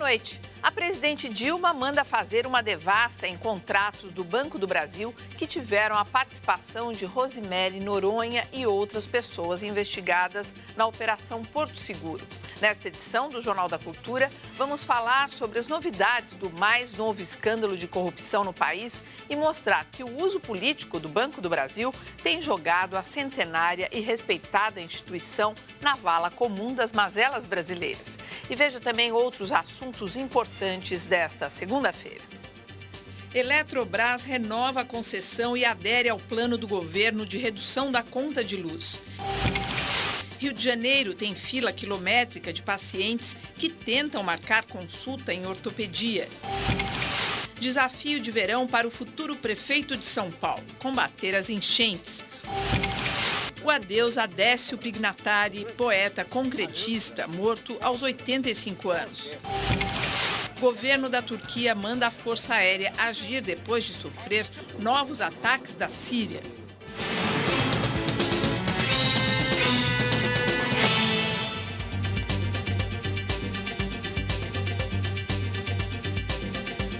noite. A presidente Dilma manda fazer uma devassa em contratos do Banco do Brasil que tiveram a participação de Rosemary Noronha e outras pessoas investigadas na Operação Porto Seguro. Nesta edição do Jornal da Cultura, vamos falar sobre as novidades do mais novo escândalo de corrupção no país e mostrar que o uso político do Banco do Brasil tem jogado a centenária e respeitada instituição na vala comum das mazelas brasileiras. E veja também outros assuntos importantes desta segunda-feira. Eletrobras renova a concessão e adere ao plano do governo de redução da conta de luz. Rio de Janeiro tem fila quilométrica de pacientes que tentam marcar consulta em ortopedia. Desafio de verão para o futuro prefeito de São Paulo: combater as enchentes. O adeus a Décio Pignatari, poeta concretista, morto aos 85 anos. O governo da Turquia manda a Força Aérea agir depois de sofrer novos ataques da Síria.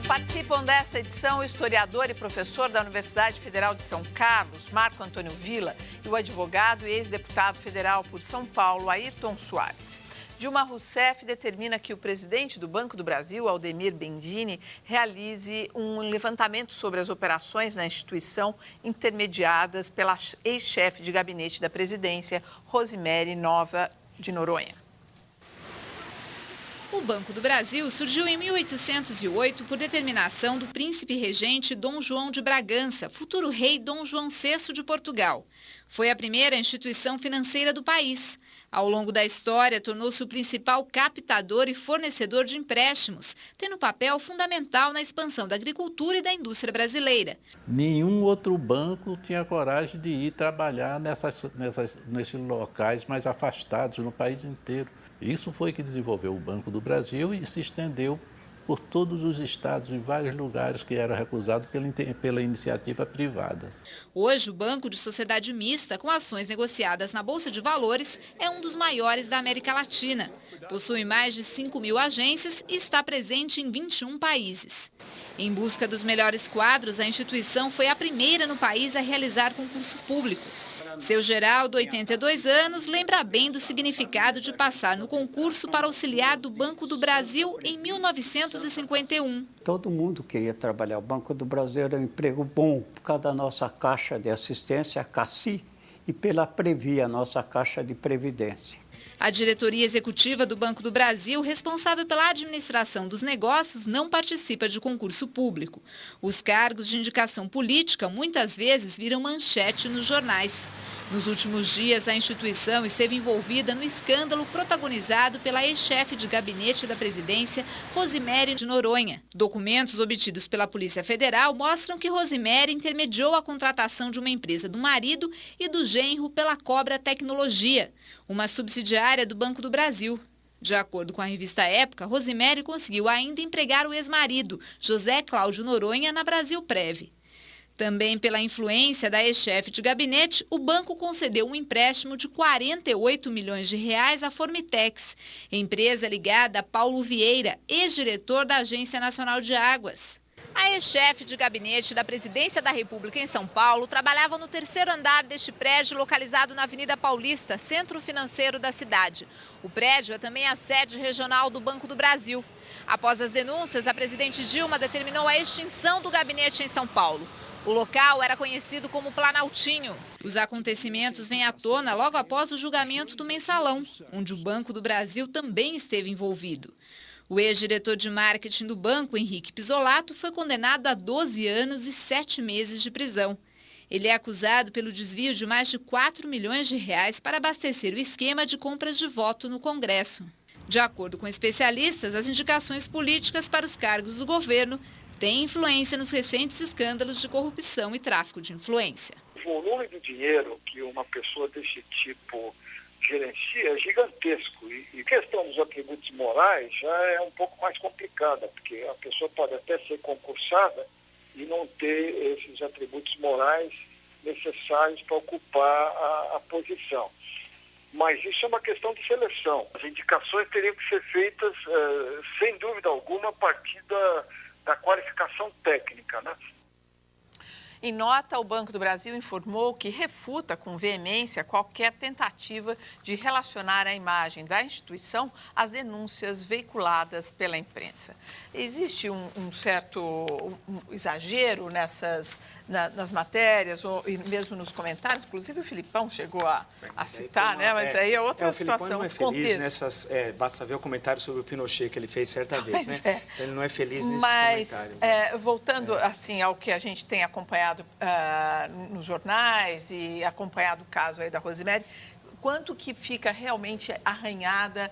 Participam desta edição o historiador e professor da Universidade Federal de São Carlos, Marco Antônio Villa, e o advogado e ex-deputado federal por São Paulo, Ayrton Soares. Dilma Rousseff determina que o presidente do Banco do Brasil, Aldemir Bendini, realize um levantamento sobre as operações na instituição intermediadas pela ex-chefe de gabinete da presidência, Rosemary Nova de Noronha. O Banco do Brasil surgiu em 1808 por determinação do príncipe regente Dom João de Bragança, futuro rei Dom João VI de Portugal. Foi a primeira instituição financeira do país. Ao longo da história, tornou-se o principal captador e fornecedor de empréstimos, tendo papel fundamental na expansão da agricultura e da indústria brasileira. Nenhum outro banco tinha coragem de ir trabalhar nesses locais mais afastados no país inteiro. Isso foi que desenvolveu o Banco do Brasil e se estendeu por todos os estados, em vários lugares que eram recusados pela iniciativa privada. Hoje, o Banco de Sociedade Mista, com ações negociadas na Bolsa de Valores, é um dos maiores da América Latina. Possui mais de 5.000 agências e está presente em 21 países. Em busca dos melhores quadros, a instituição foi a primeira no país a realizar concurso público. Seu Geraldo, 82 anos, lembra bem do significado de passar no concurso para auxiliar do Banco do Brasil em 1951. Todo mundo queria trabalhar. O Banco do Brasil era um emprego bom por causa da nossa Caixa de Assistência, a CACI, e pela Previ, a nossa Caixa de Previdência. A diretoria executiva do Banco do Brasil, responsável pela administração dos negócios, não participa de concurso público. Os cargos de indicação política muitas vezes viram manchete nos jornais. Nos últimos dias, a instituição esteve envolvida no escândalo protagonizado pela ex-chefe de gabinete da presidência, Rosemary de Noronha. Documentos obtidos pela Polícia Federal mostram que Rosemary intermediou a contratação de uma empresa do marido e do genro pela Cobra Tecnologia, uma subsidiária do Banco do Brasil. De acordo com a revista Época, Rosemary conseguiu ainda empregar o ex-marido, José Cláudio Noronha, na Brasilprev. Também pela influência da ex-chefe de gabinete, o banco concedeu um empréstimo de 48 milhões de reais à Formitex, empresa ligada a Paulo Vieira, ex-diretor da Agência Nacional de Águas. A ex-chefe de gabinete da Presidência da República em São Paulo trabalhava no terceiro andar deste prédio localizado na Avenida Paulista, centro financeiro da cidade. O prédio é também a sede regional do Banco do Brasil. Após as denúncias, a presidente Dilma determinou a extinção do gabinete em São Paulo. O local era conhecido como Planaltinho. Os acontecimentos vêm à tona logo após o julgamento do Mensalão, onde o Banco do Brasil também esteve envolvido. O ex-diretor de marketing do banco, Henrique Pisolato, foi condenado a 12 anos e 7 meses de prisão. Ele é acusado pelo desvio de mais de 4 milhões de reais para abastecer o esquema de compras de voto no Congresso. De acordo com especialistas, as indicações políticas para os cargos do governo têm influência nos recentes escândalos de corrupção e tráfico de influência. O volume de dinheiro que uma pessoa desse tipo gerencia é gigantesco. E questão dos atributos morais já é um pouco mais complicada, porque a pessoa pode até ser concursada e não ter esses atributos morais necessários para ocupar a posição. mas isso é uma questão de seleção. As indicações teriam que ser feitas, sem dúvida alguma, a partir da qualificação técnica, né? Em nota, o Banco do Brasil informou que refuta com veemência qualquer tentativa de relacionar a imagem da instituição às denúncias veiculadas pela imprensa. Existe um certo exagero nas matérias, ou mesmo nos comentários, inclusive o Filipão chegou a citar, né? Mas aí é outra situação. Não é feliz nessas. Basta ver o comentário sobre o Pinochet que ele fez certa vez, né? Então ele não é feliz nesses comentários. Mas, voltando assim ao que a gente tem acompanhado nos jornais e acompanhado o caso aí da Rosemary, quanto que fica realmente arranhada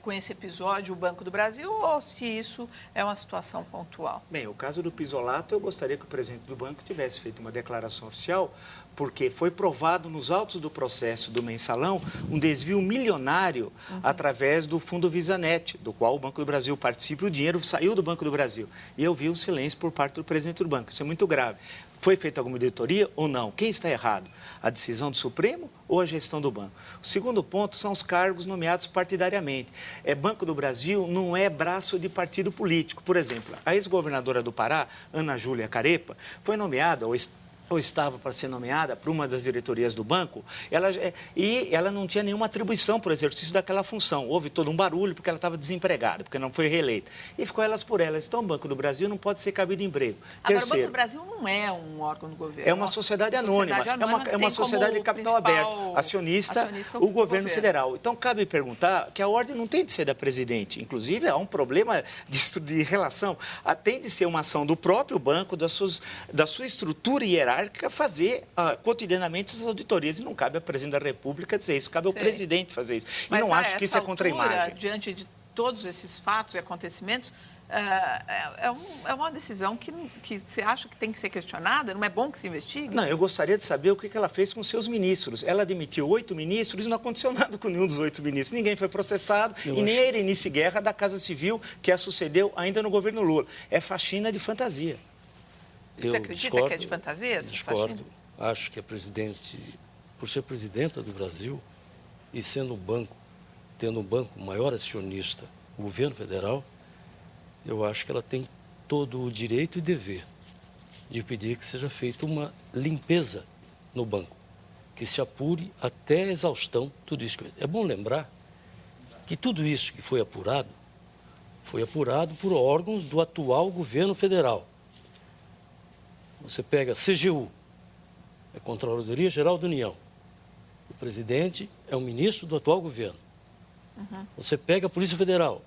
com esse episódio o Banco do Brasil, ou se isso é uma situação pontual? Bem, o caso do Pisolato, eu gostaria que o presidente do banco tivesse feito uma declaração oficial, porque foi provado nos autos do processo do Mensalão um desvio milionário através do Fundo VisaNet, do qual o Banco do Brasil participa, e o dinheiro saiu do Banco do Brasil. E eu vi o silêncio por parte do presidente do banco. Isso é muito grave. Foi feita alguma auditoria ou não? Quem está errado? A decisão do Supremo ou a gestão do banco? O segundo ponto são os cargos nomeados partidariamente. Banco do Brasil não é braço de partido político. Por exemplo, a ex-governadora do Pará, Ana Júlia Carepa, foi nomeada ou estava para ser nomeada para uma das diretorias do banco, e ela não tinha nenhuma atribuição para o exercício daquela função. Houve todo um barulho porque ela estava desempregada, porque não foi reeleita. E ficou elas por elas. Então, o Banco do Brasil não pode ser cabido de emprego. Agora, o Banco do Brasil não é um órgão do governo. É uma sociedade anônima. É uma sociedade de capital aberto. Acionista o governo federal. Então, cabe perguntar que a ordem não tem de ser da presidente. Inclusive, há um problema de relação. Tem de ser uma ação do próprio banco, da sua estrutura hierárquica, fazer cotidianamente essas auditorias. E não cabe ao presidente da República dizer isso, cabe ao presidente fazer isso. Mas e não acho que isso é contra a imagem. Diante de todos esses fatos e acontecimentos, é uma decisão que você acha que tem que ser questionada? Não é bom que se investigue? Não, eu gostaria de saber o que ela fez com seus ministros. Ela demitiu 8 ministros e não aconteceu nada com nenhum dos 8 ministros. Ninguém foi processado nem a Erenice Guerra da Casa Civil, que a sucedeu ainda no governo Lula. É faxina de fantasia. Você acredita que é de fantasia essa faxina? Acho que a presidente, por ser presidenta do Brasil e tendo um banco maior acionista, o governo federal, eu acho que ela tem todo o direito e dever de pedir que seja feita uma limpeza no banco, que se apure até a exaustão tudo isso. É bom lembrar que tudo isso que foi apurado por órgãos do atual governo federal. Você pega a CGU, a Controladoria Geral da União. O presidente é o ministro do atual governo. Você pega a Polícia Federal.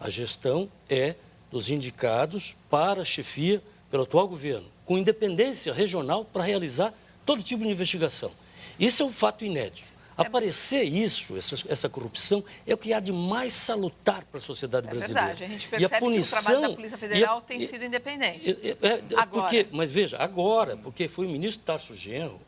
A gestão é dos indicados para a chefia pelo atual governo, com independência regional para realizar todo tipo de investigação. Isso é um fato inédito. Aparecer isso, essa corrupção, é o que há de mais salutar para a sociedade brasileira. É verdade, a gente percebe que o trabalho da Polícia Federal tem sido independente. Mas veja, agora, porque foi o ministro Tarso Genro,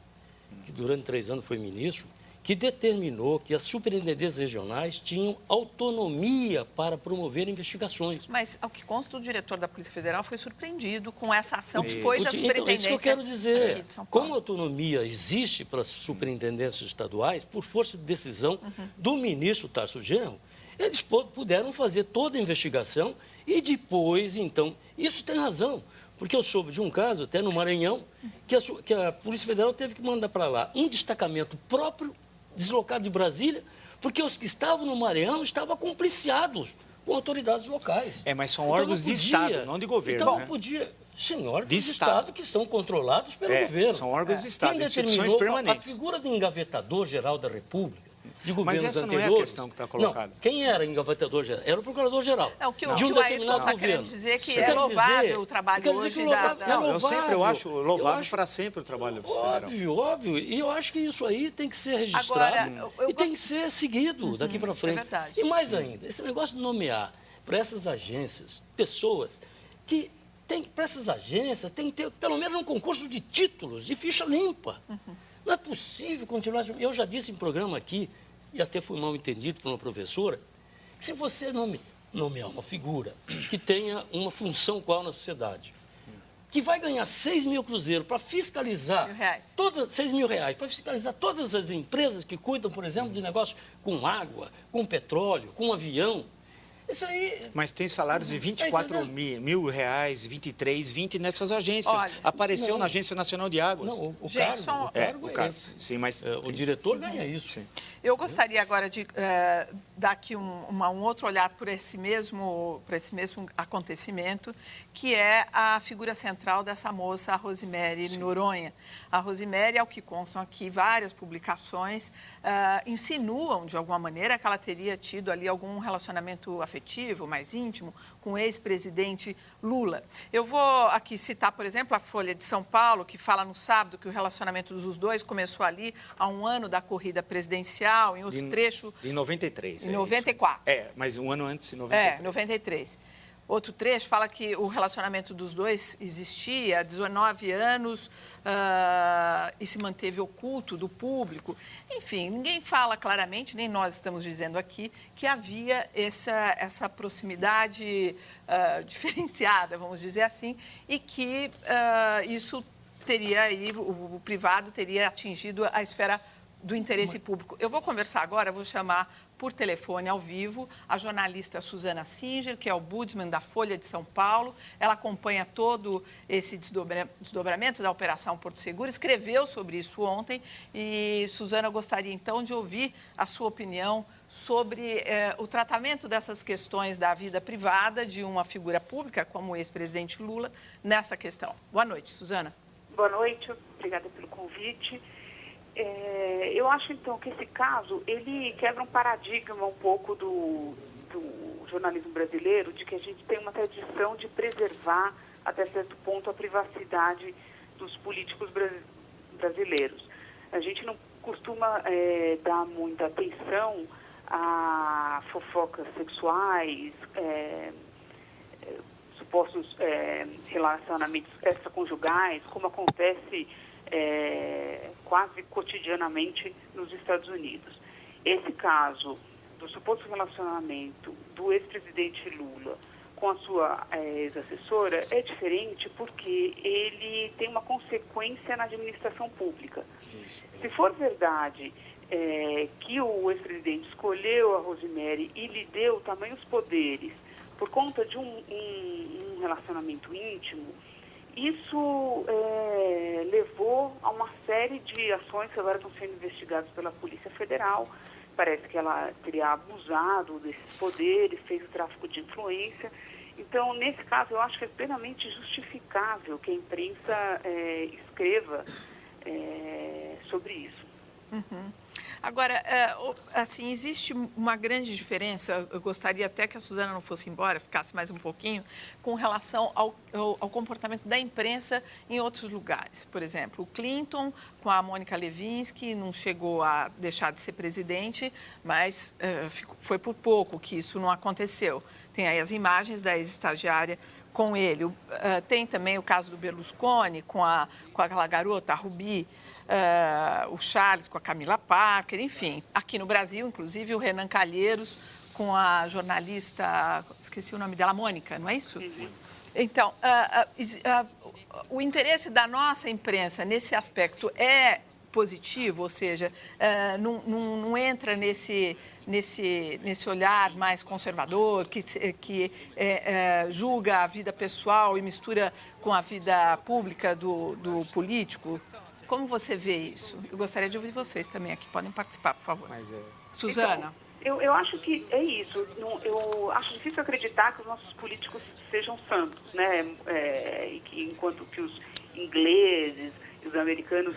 que durante 3 anos foi ministro, que determinou que as superintendências regionais tinham autonomia para promover investigações. Mas, ao que consta, o diretor da Polícia Federal foi surpreendido com essa ação que foi da superintendência. Então, isso que eu quero dizer. Como a autonomia existe para as superintendências estaduais, por força de decisão do ministro Tarso Genro, eles puderam fazer toda a investigação e depois, então, isso tem razão. Porque eu soube de um caso, até no Maranhão, que a Polícia Federal teve que mandar para lá um destacamento próprio, deslocado de Brasília, porque os que estavam no Maranhão estavam compliciados com autoridades locais. Mas são órgãos de Estado, não de governo. Então, né? Sim, órgãos de Estado que são controlados pelo governo. São órgãos de Estado, Quem instituições permanentes. A figura do engavetador-geral da República, de governos anteriores. Mas essa anteriores, não é a questão que está colocada. Não, quem era engavetador-geral? Era o procurador-geral. De um determinado governo. Dizer que é louvável o trabalho hoje da... Não, eu acho louvável para sempre o trabalho do federal. Óbvio. E eu acho que isso aí tem que ser registrado tem que ser seguido daqui para frente. É verdade. E mais ainda, esse negócio de nomear para essas agências pessoas que para essas agências tem que ter pelo menos um concurso de títulos, de ficha limpa. Não é possível continuar... Eu já disse em programa aqui, e até fui mal entendido por uma professora, que se você nomear uma figura que tenha uma função qual na sociedade, que vai ganhar 6 mil cruzeiros para fiscalizar, R$6.000. 6 mil reais, para fiscalizar todas as empresas que cuidam, por exemplo, de negócio com água, com petróleo, com avião. Isso aí... Mas tem salários de 24 mil reais, 23, 20 nessas agências. Olha, apareceu na Agência Nacional de Águas. Não, o Gente, cargo é esse. Sim, mas... O diretor ganha isso. Sim. Eu gostaria agora de dar aqui um outro olhar por esse mesmo acontecimento, que é a figura central dessa moça, a Rosemary Noronha. A Rosemary, ao que constam aqui várias publicações, insinuam, de alguma maneira, que ela teria tido ali algum relacionamento afetivo, mais íntimo, com o ex-presidente Lula. Eu vou aqui citar, por exemplo, a Folha de São Paulo, que fala no sábado que o relacionamento dos dois começou ali há um ano da corrida presidencial, em outro trecho... Em 93. Em 94. Mas um ano antes, em 93. 93. Outro trecho fala que o relacionamento dos dois existia há 19 anos e se manteve oculto do público. Enfim, ninguém fala claramente, nem nós estamos dizendo aqui, que havia essa proximidade diferenciada, vamos dizer assim, e que isso teria aí, o privado teria atingido a esfera do interesse público. Eu vou conversar agora, vou chamar por telefone ao vivo a jornalista Suzana Singer, que é o ombudsman da Folha de São Paulo. Ela acompanha todo esse desdobramento da Operação Porto Seguro, escreveu sobre isso ontem. E, Suzana, eu gostaria então de ouvir a sua opinião sobre o tratamento dessas questões da vida privada de uma figura pública como o ex-presidente Lula nessa questão. Boa noite, Suzana. Boa noite, obrigada pelo convite. Eu acho, então, que esse caso, ele quebra um paradigma um pouco do jornalismo brasileiro, de que a gente tem uma tradição de preservar, até certo ponto, a privacidade dos políticos brasileiros. A gente não costuma dar muita atenção a fofocas sexuais, supostos relacionamentos extraconjugais, como acontece quase cotidianamente nos Estados Unidos. Esse caso do suposto relacionamento do ex-presidente Lula com a sua ex-assessora é diferente porque ele tem uma consequência na administração pública. Se for verdade que o ex-presidente escolheu a Rosemary e lhe deu tamanhos poderes por conta de um relacionamento íntimo, isso levou a uma série de ações que agora estão sendo investigadas pela Polícia Federal. Parece que ela teria abusado desses poderes, fez o tráfico de influência. Então, nesse caso, eu acho que é plenamente justificável que a imprensa escreva sobre isso. Uhum. Agora, assim, existe uma grande diferença, eu gostaria até que a Suzana não fosse embora, ficasse mais um pouquinho, com relação ao comportamento da imprensa em outros lugares. Por exemplo, o Clinton com a Mônica Lewinsky não chegou a deixar de ser presidente, mas foi por pouco que isso não aconteceu. Tem aí as imagens da ex-estagiária com ele. Tem também o caso do Berlusconi com aquela garota, a Rubi, o Charles com a Camila Parker, enfim. Aqui no Brasil, inclusive, o Renan Calheiros com a jornalista, esqueci o nome dela, Mônica, não é isso? Então, o interesse da nossa imprensa nesse aspecto é positivo, ou seja, não entra nesse olhar mais conservador, que julga a vida pessoal e mistura com a vida pública do político? Como você vê isso? Eu gostaria de ouvir vocês também aqui. Podem participar, por favor. Suzana. Então, eu acho que é isso. Eu acho difícil acreditar que os nossos políticos sejam santos, né? E que enquanto que os ingleses e os americanos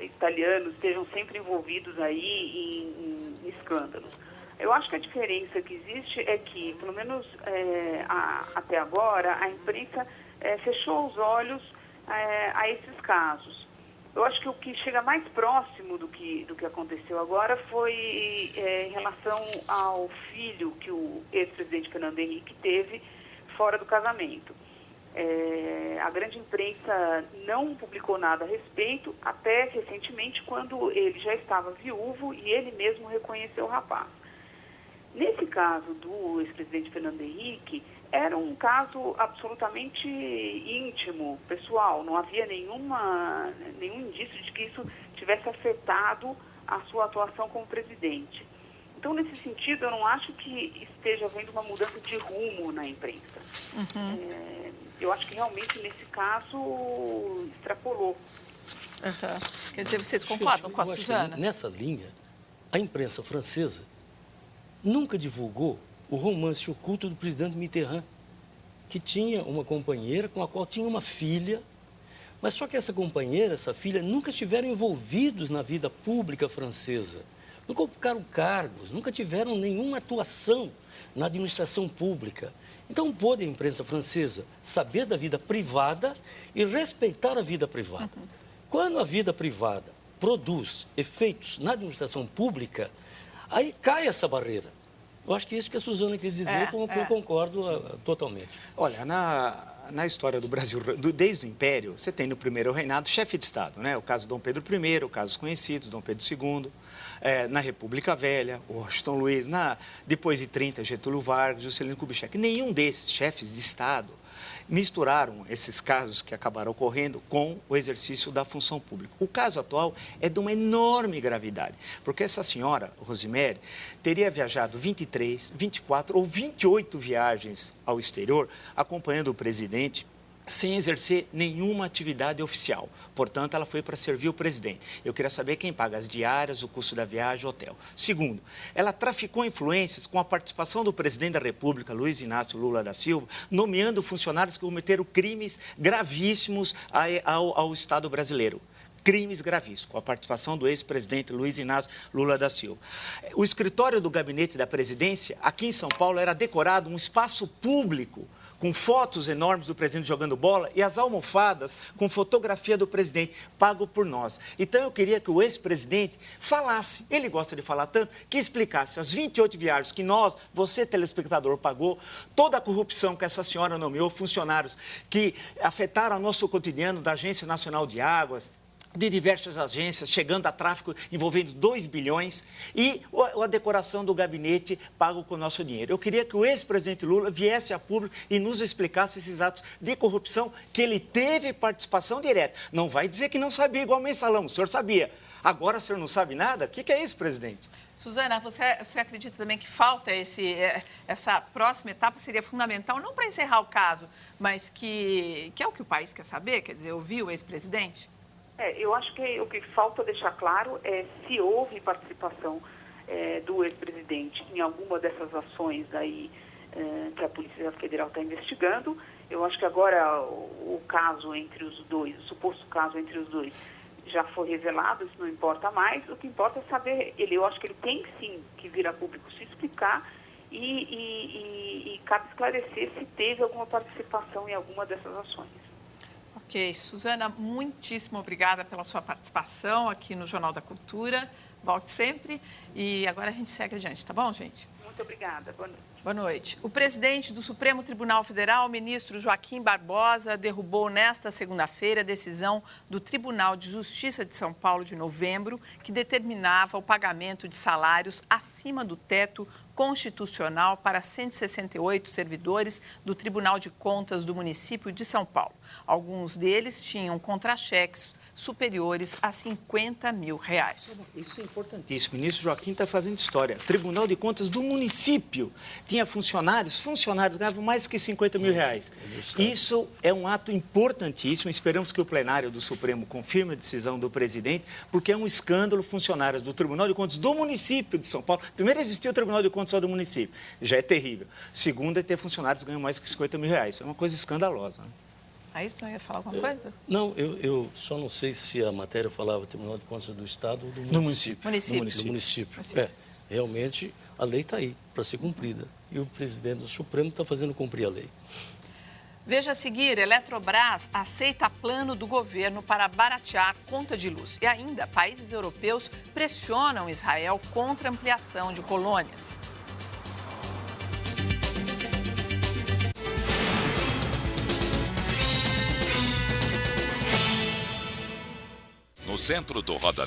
italianos estejam sempre envolvidos aí em escândalos. Eu acho que a diferença que existe é que, pelo menos até agora, a imprensa fechou os olhos a esses casos. Eu acho que o que chega mais próximo do que aconteceu agora foi em relação ao filho que o ex-presidente Fernando Henrique teve fora do casamento. A grande imprensa não publicou nada a respeito, até recentemente, quando ele já estava viúvo e ele mesmo reconheceu o rapaz. Nesse caso do ex-presidente Fernando Henrique, era um caso absolutamente íntimo, pessoal. Não havia nenhum indício de que isso tivesse afetado a sua atuação como presidente. Então, nesse sentido, eu não acho que esteja havendo uma mudança de rumo na imprensa. Eu acho que realmente, nesse caso, extrapolou. Quer dizer, vocês concordam com a Suzana? Nessa linha, a imprensa francesa nunca divulgou o romance oculto do presidente Mitterrand, que tinha uma companheira com a qual tinha uma filha, mas só que essa companheira, essa filha, nunca estiveram envolvidos na vida pública francesa. Nunca ocuparam cargos, nunca tiveram nenhuma atuação na administração pública. Então, pôde a imprensa francesa saber da vida privada e respeitar a vida privada. Quando a vida privada produz efeitos na administração pública, aí cai essa barreira. Eu acho que é isso que a Suzana quis dizer, com o que eu concordo totalmente. Olha, na história do Brasil, desde o Império, você tem no primeiro reinado chefe de Estado, né? O caso de Dom Pedro I, o caso conhecidos, Dom Pedro II, na República Velha, Washington Luiz, depois de 30, Getúlio Vargas, Juscelino Kubitschek. Nenhum desses chefes de Estado misturaram esses casos que acabaram ocorrendo com o exercício da função pública. O caso atual é de uma enorme gravidade, porque essa senhora, Rosemary, teria viajado 23, 24 ou 28 viagens ao exterior, acompanhando o presidente, sem exercer nenhuma atividade oficial. Portanto, ela foi para servir o presidente. Eu queria saber quem paga as diárias, o custo da viagem, o hotel. Segundo, ela traficou influências com a participação do presidente da República, Luiz Inácio Lula da Silva, nomeando funcionários que cometeram crimes gravíssimos ao Estado brasileiro. Crimes gravíssimos, com a participação do ex-presidente Luiz Inácio Lula da Silva. O escritório do gabinete da presidência, aqui em São Paulo, era decorado um espaço público, com fotos enormes do presidente jogando bola e as almofadas com fotografia do presidente, pago por nós. Então, eu queria que o ex-presidente falasse, ele gosta de falar tanto, que explicasse as 28 viagens que você, telespectador, pagou, toda a corrupção que essa senhora nomeou, funcionários que afetaram o nosso cotidiano da Agência Nacional de Águas, de diversas agências, chegando a tráfico envolvendo 2 bilhões e a decoração do gabinete pago com o nosso dinheiro. Eu queria que o ex-presidente Lula viesse a público e nos explicasse esses atos de corrupção que ele teve participação direta. Não vai dizer que não sabia igual o Mensalão, o senhor sabia. Agora o senhor não sabe nada? O que é isso, presidente? Suzana, você acredita também que falta essa próxima etapa seria fundamental, não para encerrar o caso, mas que é o que o país quer saber, quer dizer, ouvir o ex-presidente? Eu acho que o que falta deixar claro é se houve participação do ex-presidente em alguma dessas ações aí que a Polícia Federal está investigando. Eu acho que agora o caso entre os dois, o suposto caso entre os dois, já foi revelado, isso não importa mais. O que importa é saber, eu acho que ele tem sim que vir a público se explicar e cabe esclarecer se teve alguma participação em alguma dessas ações. Ok, Suzana, muitíssimo obrigada pela sua participação aqui no Jornal da Cultura. Volte sempre e agora a gente segue adiante, tá bom, gente? Muito obrigada. Boa noite. Boa noite. O presidente do Supremo Tribunal Federal, o ministro Joaquim Barbosa, derrubou nesta segunda-feira a decisão do Tribunal de Justiça de São Paulo de novembro, que determinava o pagamento de salários acima do teto constitucional para 168 servidores do Tribunal de Contas do município de São Paulo. Alguns deles tinham contra-cheques superiores a R$50 mil. Isso é importantíssimo. O ministro Joaquim está fazendo história. Tribunal de Contas do município tinha funcionários ganhavam mais que R$50 mil. Isso é um ato importantíssimo. Esperamos que o plenário do Supremo confirme a decisão do presidente, porque é um escândalo funcionários do Tribunal de Contas do município de São Paulo. Primeiro, existia o Tribunal de Contas só do município. Já é terrível. Segundo, é ter funcionários que ganham mais que R$50 mil. É uma coisa escandalosa, né? Ayrton, ia falar alguma coisa? Não, eu só não sei se a matéria falava Tribunal de Contas do Estado ou do município. Do município. Do município. Realmente a lei está aí para ser cumprida e o presidente do Supremo está fazendo cumprir a lei. Veja a seguir, Eletrobras aceita plano do governo para baratear conta de luz. E ainda, países europeus pressionam Israel contra a ampliação de colônias. No centro do Roda